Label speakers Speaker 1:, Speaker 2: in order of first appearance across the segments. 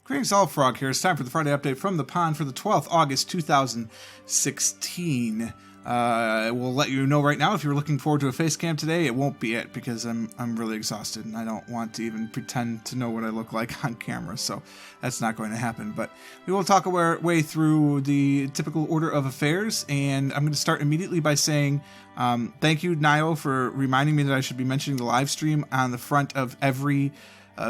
Speaker 1: Greetings all, Frog here. It's time for the Friday update from the pond for the 12th August 2016. We'll let you know right now if you're looking forward to a face cam today, it won't be it because I'm really exhausted and I don't want to even pretend to know what I look like on camera, so that's not going to happen. But we will talk our way through the typical order of affairs, and I'm going to start immediately by saying thank you, Niall, for reminding me that I should be mentioning the live stream on the front of every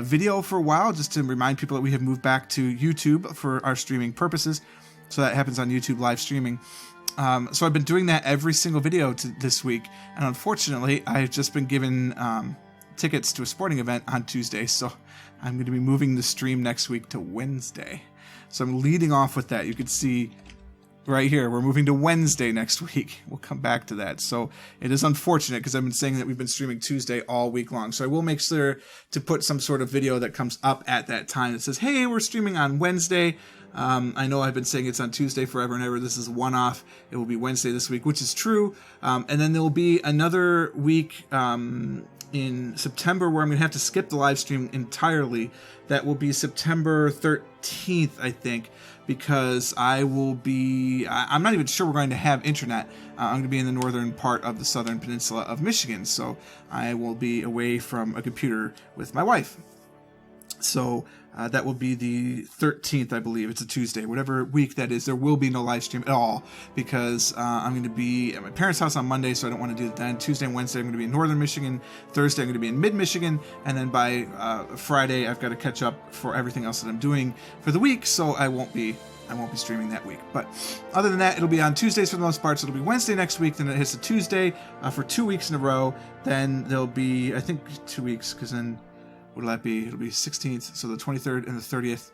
Speaker 1: video for a while, just to remind people that we have moved back to YouTube for our streaming purposes. So that happens on YouTube live streaming. So I've been doing that every single video this week, and unfortunately I've just been given tickets to a sporting event on Tuesday, so I'm going to be moving the stream next week to Wednesday. So I'm leading off with that. You can see right here, we're moving to Wednesday next week. We'll come back to that. So it is unfortunate because I've been saying that we've been streaming Tuesday all week long. So I will make sure to put some sort of video that comes up at that time that says, hey, we're streaming on Wednesday. I know I've been saying it's on Tuesday forever and ever. This is one-off. It will be Wednesday this week, which is true. And then there will be another week in September where I'm going to have to skip the live stream entirely. That will be September 13th, I think, because I will be, I'm not even sure we're going to have internet. I'm going to be in the northern part of the southern peninsula of Michigan, so I will be away from a computer with my wife. So that will be the 13th, I believe. It's a Tuesday. Whatever week that is, there will be no live stream at all because I'm going to be at my parents' house on Monday, so I don't want to do that then. Tuesday and Wednesday, I'm going to be in northern Michigan. Thursday, I'm going to be in mid-Michigan. And then by Friday, I've got to catch up for everything else that I'm doing for the week, so I won't be streaming that week. But other than that, it'll be on Tuesdays for the most part. So it'll be Wednesday next week. Then it hits a Tuesday for 2 weeks in a row. Then there'll be, I think, 2 weeks, because then what'll that be? It'll be 16th, so the 23rd and the 30th,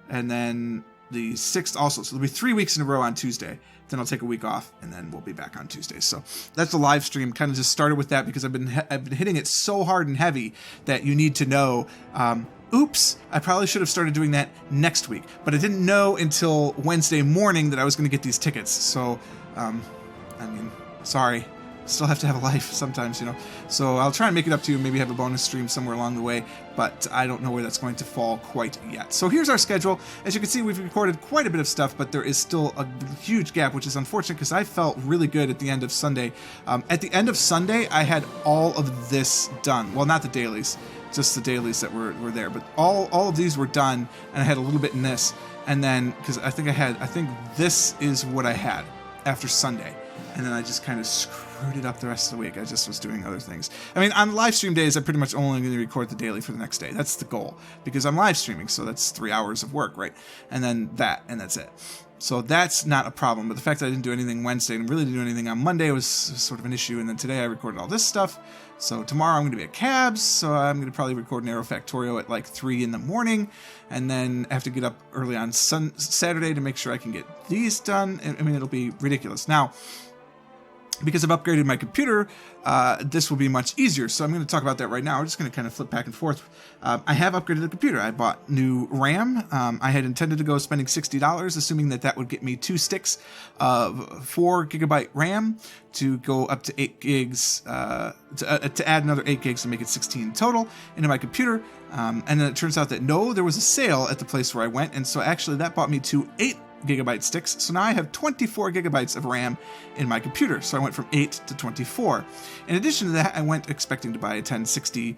Speaker 1: and then the 6th also. So there'll be 3 weeks in a row on Tuesday. Then I'll take a week off, and then we'll be back on Tuesday. So that's the live stream. Kind of just started with that because I've been hitting it so hard and heavy that you need to know. Oops, I probably should have started doing that next week, but I didn't know until Wednesday morning that I was going to get these tickets. So, I mean, sorry. Still have to have a life sometimes, you know. So I'll try and make it up to you, maybe have a bonus stream somewhere along the way, but I don't know where that's going to fall quite yet. So here's our schedule. As you can see, we've recorded quite a bit of stuff, but there is still a huge gap, which is unfortunate because I felt really good at the end of Sunday. At the end of Sunday, I had all of this done. Well, not the dailies, just the dailies that were there, but all of these were done, and I had a little bit in this, and then, because I think this is what I had after Sunday. And then I just kind of screwed it up the rest of the week. I just was doing other things. I mean, on live stream days, I'm pretty much only going to record the daily for the next day. That's the goal, because I'm live streaming, so that's 3 hours of work, right? And then that's it. So that's not a problem. But the fact that I didn't do anything Wednesday and really didn't do anything on Monday was sort of an issue. And then today I recorded all this stuff. So tomorrow I'm going to be at Cabs, so I'm going to probably record an Aero Factorio at like 3 in the morning. And then I have to get up early on Saturday to make sure I can get these done. I mean, it'll be ridiculous. Now, because I've upgraded my computer, this will be much easier. So I'm going to talk about that right now. We're just going to kind of flip back and forth. I have upgraded the computer. I bought new RAM. I had intended to go spending $60, assuming that would get me 2 sticks of 4 gigabyte RAM to go up to 8 gigs, to add another 8 gigs to make it 16 total into my computer. And then it turns out that no, there was a sale at the place where I went. And so actually that bought me to 8 gigabyte sticks. So now I have 24 gigabytes of RAM in my computer. So I went from 8 to 24. In addition to that, I went expecting to buy a 1060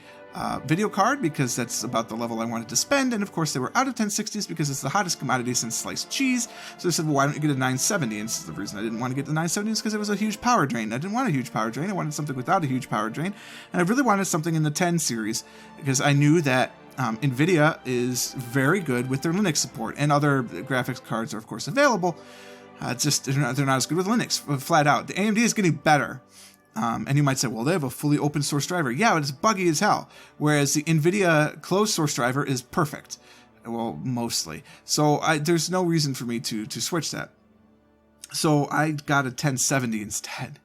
Speaker 1: video card because that's about the level I wanted to spend. And of course, they were out of 1060s because it's the hottest commodity since sliced cheese. So I said, well, why don't you get a 970? And the reason I didn't want to get the 970 is because it was a huge power drain. I didn't want a huge power drain. I wanted something without a huge power drain. And I really wanted something in the 10 series because I knew that NVIDIA is very good with their Linux support, and other graphics cards are, of course, available. Just they're not as good with Linux, flat out. The AMD is getting better. And you might say, well, they have a fully open source driver. Yeah, but it's buggy as hell. Whereas the NVIDIA closed source driver is perfect. Well, mostly. So there's no reason for me to switch that. So I got a 1070 instead.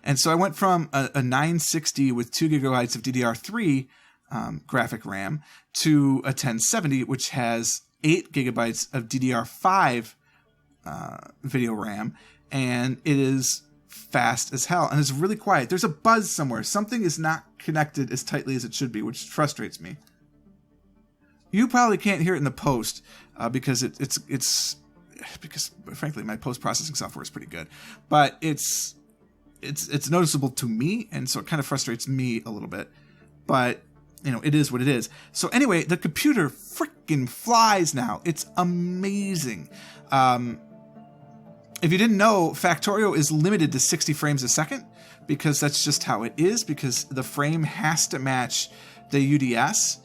Speaker 1: And so I went from a 960 with 2 gigabytes of DDR3 graphic RAM to a 1070, which has 8 gigabytes of DDR5 video RAM, and it is fast as hell, and it's really quiet. There's a buzz somewhere. Something is not connected as tightly as it should be, which frustrates me. You probably can't hear it in the post because it's because frankly my post processing software is pretty good, but it's noticeable to me, and so it kind of frustrates me a little bit. But you know, it is what it is. So anyway, the computer freaking flies now. It's amazing. If you didn't know, Factorio is limited to 60 frames a second because that's just how it is, because the frame has to match the UDS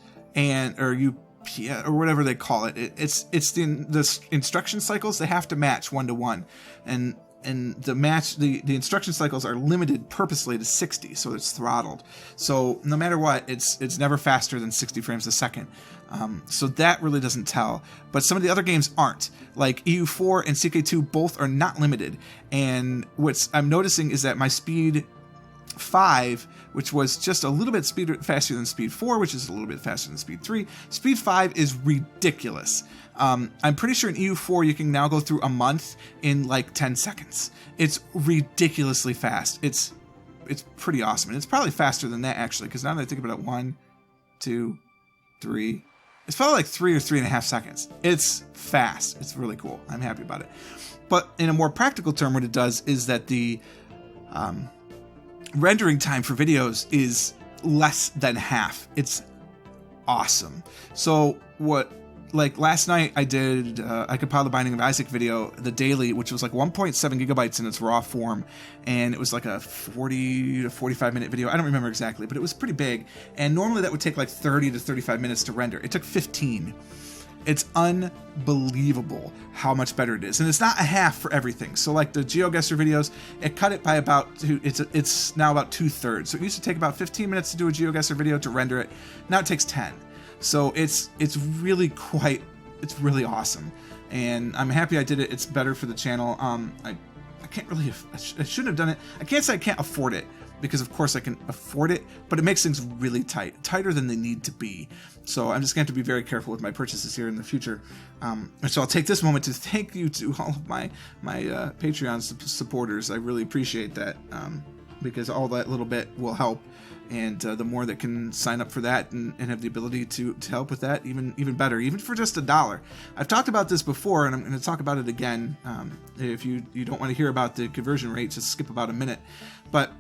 Speaker 1: or UPS or whatever they call it. It's the instruction cycles, they have to match 1-to-1. And the instruction cycles are limited purposely to 60, so it's throttled. So no matter what, it's never faster than 60 frames a second. So that really doesn't tell. But some of the other games aren't. Like EU4 and CK2 both are not limited. And what I'm noticing is that my Speed 5, which was just a little bit faster than Speed 4, which is a little bit faster than Speed 3, Speed 5 is ridiculous. I'm pretty sure in EU4 you can now go through a month in like 10 seconds. It's ridiculously fast. It's pretty awesome. And it's probably faster than that, actually, because now that I think about it, 1, 2, 3... It's probably like 3 or 3.5 seconds. It's fast. It's really cool. I'm happy about it. But in a more practical term, what it does is that the rendering time for videos is less than half. It's awesome. So like last night I did, I compiled the Binding of Isaac video, the daily, which was like 1.7 gigabytes in its raw form. And it was like a 40 to 45 minute video. I don't remember exactly, but it was pretty big. And normally that would take like 30 to 35 minutes to render. It took 15. It's unbelievable how much better it is. And it's not a half for everything. So like the GeoGuessr videos, it cut it by about it's now about 2/3. So it used to take about 15 minutes to do a GeoGuessr video to render it. Now it takes 10. So it's really awesome. And I'm happy I did it. It's better for the channel. I can't really, I shouldn't have done it. I can't say I can't afford it, because of course I can afford it, but it makes things really tighter than they need to be. So I'm just going to have to be very careful with my purchases here in the future. And so I'll take this moment to thank you to all of my Patreon supporters. I really appreciate that, because all that little bit will help. And the more that can sign up for that and have the ability to help with that, even better, even for just $1. I've talked about this before, and I'm going to talk about it again. If you don't want to hear about the conversion rate, just skip about a minute. But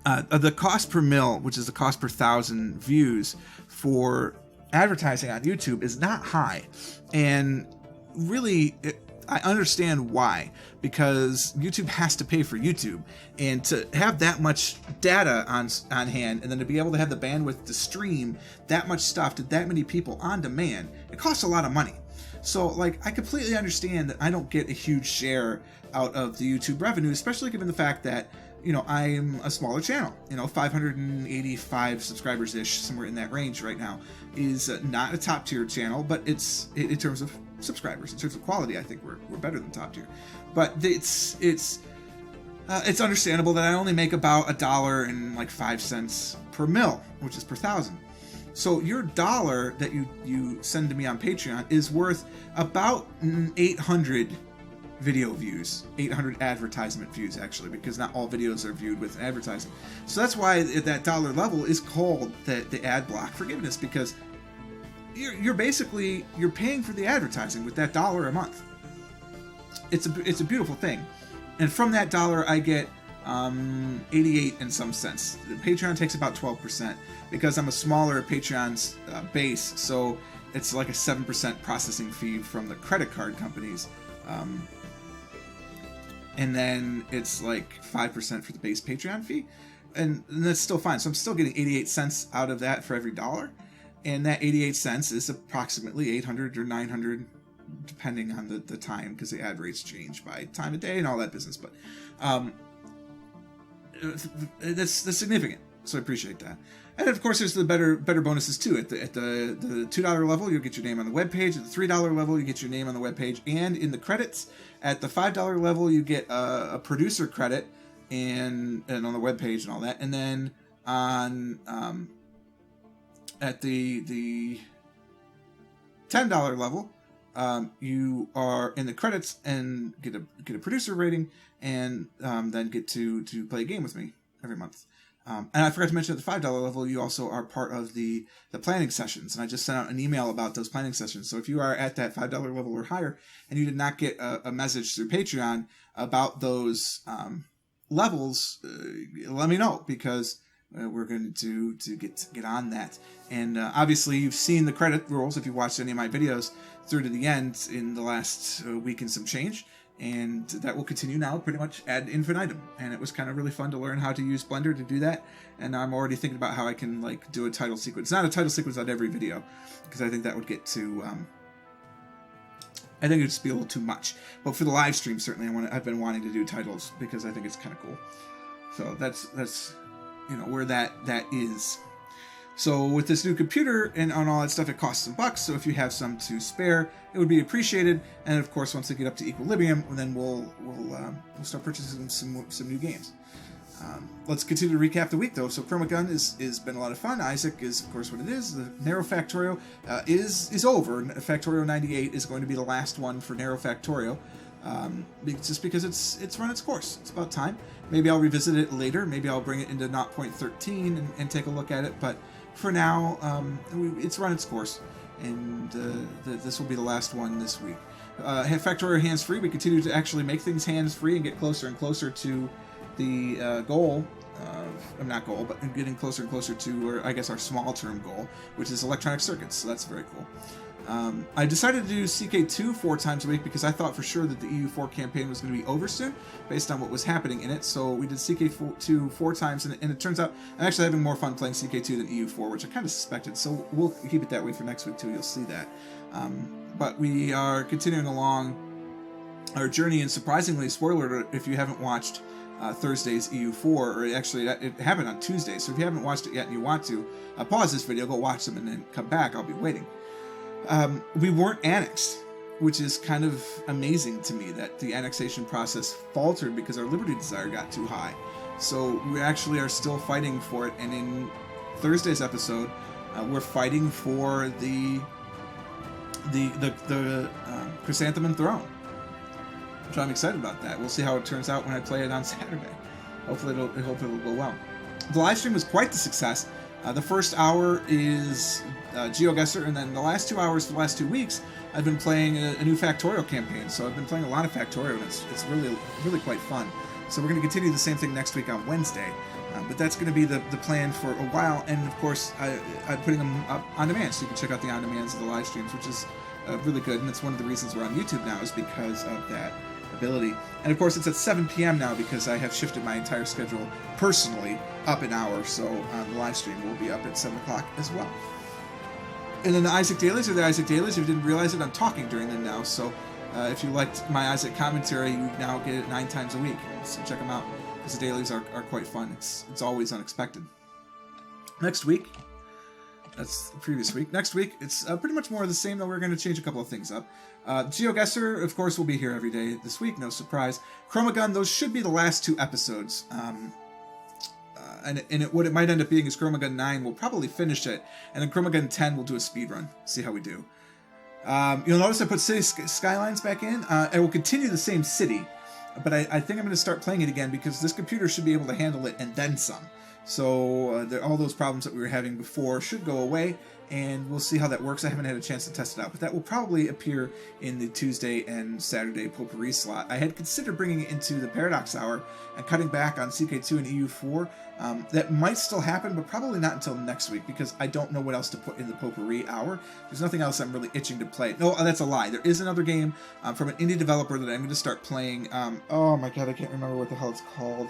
Speaker 1: the cost per mil, which is the cost per 1,000 views for advertising on YouTube, is not high. And really, I understand why, because YouTube has to pay for YouTube, and to have that much data on hand, and then to be able to have the bandwidth to stream that much stuff to that many people on demand, it costs a lot of money. So like, I completely understand that I don't get a huge share out of the YouTube revenue, especially given the fact that, you know, I'm a smaller channel. You know, 585 subscribers-ish, somewhere in that range right now, is not a top-tier channel, but it's, in terms of subscribers, in terms of quality, I think we're better than top tier. But it's understandable that I only make about $1.05 per mil, which is per 1,000. So your dollar that you send to me on Patreon is worth about 800 video views, 800 advertisement views, actually, because not all videos are viewed with advertising. So that's why that dollar level is called the ad block forgiveness, because you're basically paying for the advertising with that $1 a month. It's a beautiful thing, and from that $1 I get 88 and some cents. The Patreon takes about 12% because I'm a smaller Patreon's base, so it's like a 7% processing fee from the credit card companies, and then it's like 5% for the base Patreon fee, and that's still fine. So I'm still getting 88 cents out of that for every $1. And that 88 cents is approximately 800 or 900, depending on the time, because the ad rates change by time of day and all that business. But that's significant, so I appreciate that. And of course, there's the better bonuses too. At the $2 level, you'll get your name on the webpage. At the $3 level, you get your name on the webpage and in the credits. At the $5 level, you get a producer credit and on the webpage and all that. And then on at the $10 level, you are in the credits and get a producer rating, and then get to play a game with me every month. And I forgot to mention at the $5 level, you also are part of the planning sessions. And I just sent out an email about those planning sessions. So if you are at that $5 level or higher and you did not get a message through Patreon about those levels, let me know, because we're going to get on that. And obviously, you've seen the credit rolls if you watched any of my videos through to the end in the last week and some change. And that will continue now pretty much ad infinitum. And it was kind of really fun to learn how to use Blender to do that. And I'm already thinking about how I can like do a title sequence. Not a title sequence on every video, because I think that would get too... I think it'd just be a little too much. But for the live stream, certainly I've been wanting to do titles because I think it's kind of cool. So that's you know where that is. So with this new computer and on all that stuff, it costs some bucks. So if you have some to spare, it would be appreciated. And of course, once they get up to equilibrium, then we'll start purchasing some new games. Let's continue to recap the week, though. So Chroma Gun is been a lot of fun. Isaac is, of course, what it is. The Narrow Factorio is over. Factorio 98 is going to be the last one for Narrow Factorio. Just because it's run its course. It's about time. Maybe I'll revisit it later. Maybe I'll bring it into 0.13 and take a look at it. But for now, it's run its course. And this will be the last one this week. Factorio hands-free. We continue to actually make things hands-free and get closer and closer to the goal. Not goal, but getting closer and closer to, or I guess our small-term goal, which is electronic circuits. So that's very cool. I decided to do CK2 4 times a week because I thought for sure that the EU4 campaign was going to be over soon based on what was happening in it. So we did CK2 4 times, and it turns out I'm actually having more fun playing CK2 than EU4, which I kind of suspected. So we'll keep it that way for next week too. You'll see that. But we are continuing along our journey, and surprisingly, spoiler alert, if you haven't watched Thursday's EU4, or actually it happened on Tuesday, so if you haven't watched it yet and you want to, pause this video, go watch them, and then come back. I'll be waiting. We weren't annexed, which is kind of amazing to me that the annexation process faltered because our liberty desire got too high. So we actually are still fighting for it, and in Thursday's episode, we're fighting for the Chrysanthemum Throne. So I'm excited about that. We'll see how it turns out when I play it on Saturday. Hopefully it'll go well. The live stream was quite the success. The first hour is GeoGuessr, and then the last 2 hours for the last 2 weeks, I've been playing a new Factorio campaign. So I've been playing a lot of Factorio, and it's really quite fun. So we're going to continue the same thing next week on Wednesday. But that's going to be the plan for a while. And of course, I'm putting them up on demand, so you can check out the on demands of the live streams, which is really good. And it's one of the reasons we're on YouTube now, is because of that ability. And of course, it's at 7 p.m. now because I have shifted my entire schedule personally up an hour. So the live stream will be up at 7 o'clock as well. And then the Isaac Dailies are the Isaac Dailies. If you didn't realize it, I'm talking during them now. So if you liked my Isaac commentary, you now get it 9 times a week. So check them out, because the dailies are quite fun. It's always unexpected. Next week, that's the previous week. Next week, it's pretty much more of the same, though we're going to change a couple of things up. GeoGuessr, of course, will be here every day this week, no surprise. Chroma Gun, those should be the last 2 episodes. What it might end up being is Chroma Gun 9, we'll probably finish it, and then Chroma Gun 10, we'll do a speed run, see how we do. You'll notice I put City Skylines back in. I will continue the same city, but I think I'm going to start playing it again because this computer should be able to handle it and then some. So all those problems that we were having before should go away, and we'll see how that works. I haven't had a chance to test it out, but that will probably appear in the Tuesday and Saturday potpourri slot. I had considered bringing it into the Paradox Hour and cutting back on CK2 and EU4. That might still happen, but probably not until next week, because I don't know what else to put in the potpourri hour. There's nothing else I'm really itching to play. No, that's a lie. There is another game from an indie developer that I'm going to start playing. Oh my god, I can't remember what the hell it's called.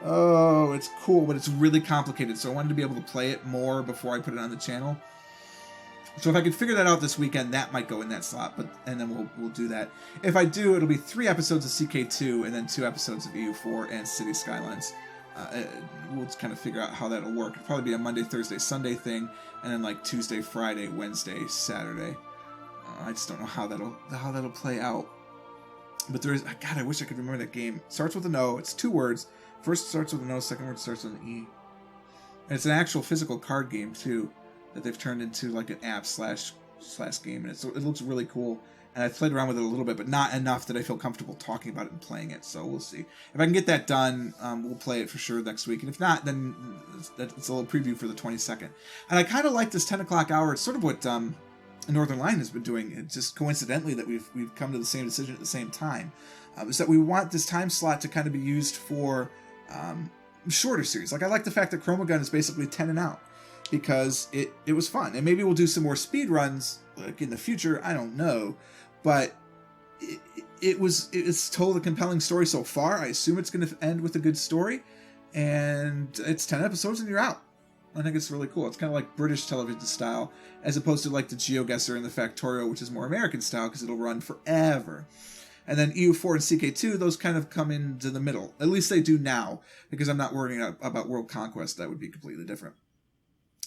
Speaker 1: Oh, it's cool, but it's really complicated, so I wanted to be able to play it more before I put it on the channel. So if I could figure that out this weekend, that might go in that slot, and then we'll do that. If I do, it'll be 3 episodes of CK2 and then 2 episodes of EU4 and City Skylines. We'll just kind of figure out how that'll work. It'll probably be a Monday, Thursday, Sunday thing, and then like Tuesday, Friday, Wednesday, Saturday. I just don't know how that'll play out. But there is, God, I wish I could remember that game. It starts with an O. It's 2 words. First starts with an O, second word starts with an E. And it's an actual physical card game, too, that they've turned into like an app / slash game, and it looks really cool. And I've played around with it a little bit, but not enough that I feel comfortable talking about it and playing it. So we'll see. If I can get that done, we'll play it for sure next week. And if not, then it's a little preview for the 22nd. And I kind of like this 10 o'clock hour. It's sort of what Northern Lion has been doing. It's just coincidentally that we've come to the same decision at the same time. Is that we want this time slot to kind of be used for shorter series. Like, I like the fact that Chromagun is basically 10 and out, because it was fun. And maybe we'll do some more speed runs like in the future. I don't know. But it's told a compelling story so far. I assume it's going to end with a good story. And it's 10 episodes and you're out. I think it's really cool. It's kind of like British television style, as opposed to like the GeoGuessr and the Factorio, which is more American style because it'll run forever. And then EU4 and CK2, those kind of come into the middle. At least they do now, because I'm not worrying about World Conquest. That would be completely different.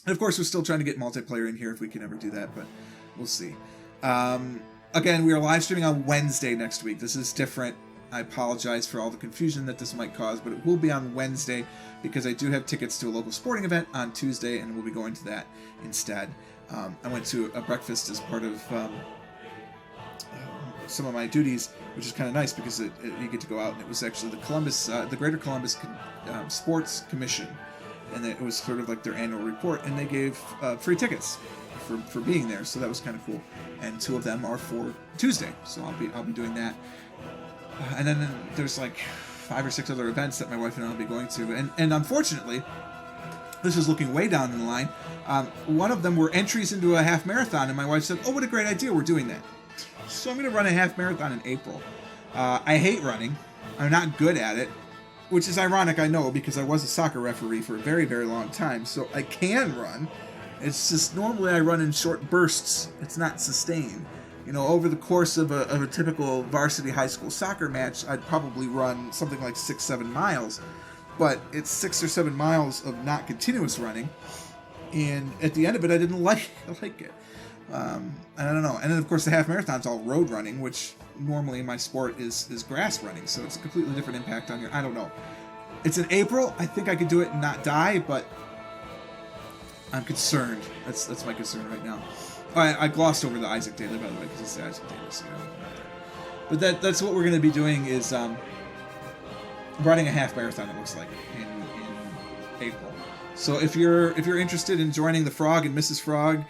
Speaker 1: And of course, we're still trying to get multiplayer in here if we can ever do that, but we'll see. Again, we are live streaming on Wednesday next week. This is different. I apologize for all the confusion that this might cause, but it will be on Wednesday because I do have tickets to a local sporting event on Tuesday, and we'll be going to that instead. I went to a breakfast as part of some of my duties, which is kind of nice because you get to go out, and it was actually the Greater Columbus Sports Commission, and it was sort of like their annual report, and they gave free tickets for being there, so that was kind of cool. And 2 of them are for Tuesday, so I'll be doing that. And then there's like 5 or 6 other events that my wife and I will be going to, and unfortunately, this is looking way down the line. One of them were entries into a half marathon, and my wife said, "Oh, what a great idea! We're doing that." So I'm going to run a half marathon in April. I hate running. I'm not good at it, which is ironic, I know, because I was a soccer referee for a very, very long time, so I can run. It's just normally I run in short bursts. It's not sustained. You know, over the course of a typical varsity high school soccer match, I'd probably run something like 6-7 miles. But it's 6 or 7 miles of not continuous running. And at the end of it, I didn't like it. And I don't know. And then, of course, the half marathon's all road running, which normally in my sport is grass running. So it's a completely different impact on your... I don't know. It's in April. I think I could do it and not die, but I'm concerned. That's my concern right now. I glossed over the Isaac Daily, by the way, because it's the Isaac Daily. So but that's what we're going to be doing is running a half marathon, it looks like, in April. So if you're interested in joining the Frog and Mrs. Frog,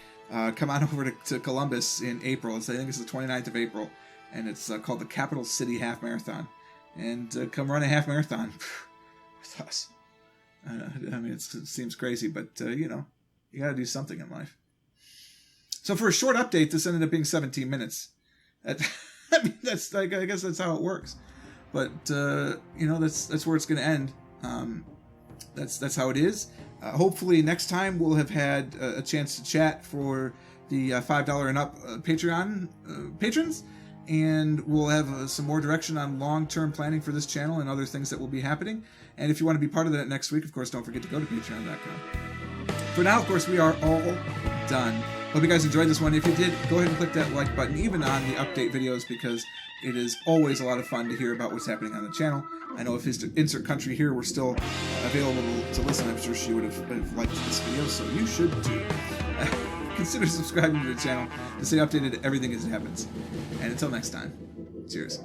Speaker 1: come on over to Columbus in April. I think it's the 29th of April, and it's called the Capital City Half Marathon. And come run a half marathon with us. I mean, it seems crazy, but, you know, you got to do something in life. So for a short update, this ended up being 17 minutes. I mean, I guess that's how it works. But, you know, that's where it's going to end. That's how it is. Hopefully next time we'll have had a chance to chat for the $5 and up Patreon patrons, and we'll have some more direction on long-term planning for this channel and other things that will be happening. And if you want to be part of that next week, of course, don't forget to go to patreon.com. For now, of course, we are all done. Hope you guys enjoyed this one. If you did, go ahead and click that like button, even on the update videos, because it is always a lot of fun to hear about what's happening on the channel. I know if his insert country here were still available to listen, I'm sure she would have liked this video, so you should too. Consider subscribing to the channel to stay updated to everything as it happens. And until next time, cheers.